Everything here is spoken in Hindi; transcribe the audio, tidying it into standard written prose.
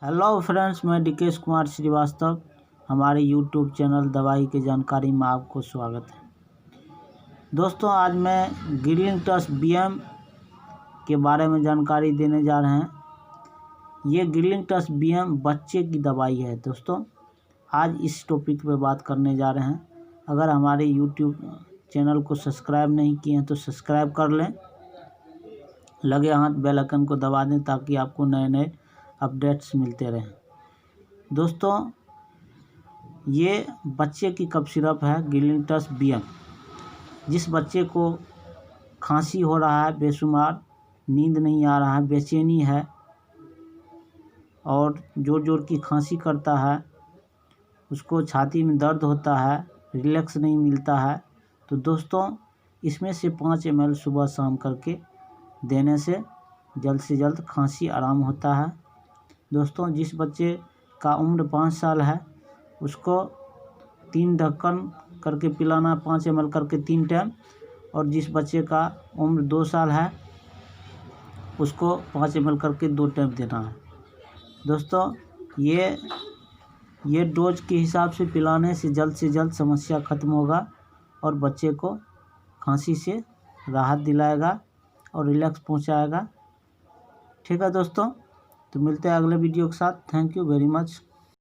हेलो फ्रेंड्स, मैं डीकेश कुमार श्रीवास्तव। हमारे यूट्यूब चैनल दवाई की जानकारी में आपको स्वागत है। दोस्तों, आज मैं गिलिंग-टस बीएम के बारे में जानकारी देने जा रहे हैं। ये गिलिंग-टस बीएम बच्चे की दवाई है। दोस्तों, आज इस टॉपिक पे बात करने जा रहे हैं। अगर हमारे यूट्यूब चैनल को सब्सक्राइब नहीं किए हैं तो सब्सक्राइब कर लें, लगे हाथ बेल आइकन को दबा दें ताकि आपको नए नए अपडेट्स मिलते रहें। दोस्तों, ये बच्चे की कफ सिरप है गिलिंग-टस बीएम। जिस बच्चे को खांसी हो रहा है बेशुमार, नींद नहीं आ रहा है, बेचैनी है और जोर जोर की खांसी करता है, उसको छाती में दर्द होता है, रिलैक्स नहीं मिलता है, तो दोस्तों इसमें से 5 ml सुबह शाम करके देने से जल्द खांसी आराम होता है। दोस्तों, जिस बच्चे का उम्र 5 साल है उसको 3 ढक्कन करके पिलाना, 5 ml करके 3 टाइम, और जिस बच्चे का उम्र 2 साल है उसको 5 ml करके 2 टाइम देना है। दोस्तों, ये डोज के हिसाब से पिलाने से जल्द समस्या ख़त्म होगा और बच्चे को खांसी से राहत दिलाएगा और रिलैक्स पहुंचाएगा। ठीक है दोस्तों, तो मिलते हैं अगले वीडियो के साथ। Thank you very much.